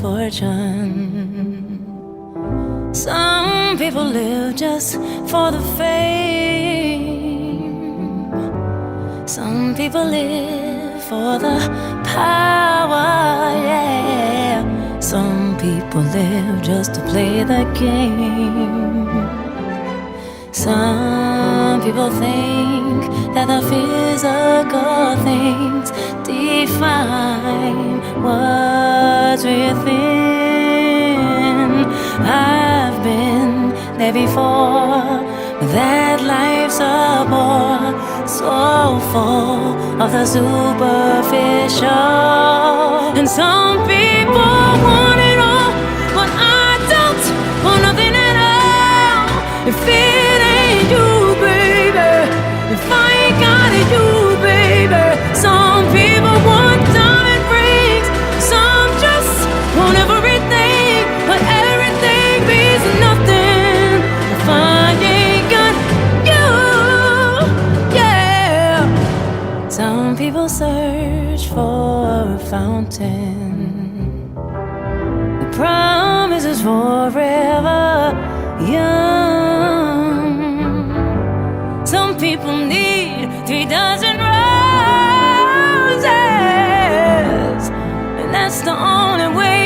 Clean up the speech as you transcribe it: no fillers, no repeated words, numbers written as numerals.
fortune. Some people live just for the fame. Some people live for the power, yeah. Some people live just to play the game. Some people think that the physical things define what's within. I've been there before, but that life's a bore, so full of the superficial. And some people want it all, but I don't want nothing at all. If it ain't you, baby, if I ain't got it, you, baby. Some people want diamond rings, some just want everything, but everything means nothing if I ain't got you, yeah. Some people search for a fountain, the promise is forever young. Some people need 3 dozen roses, and that's the only way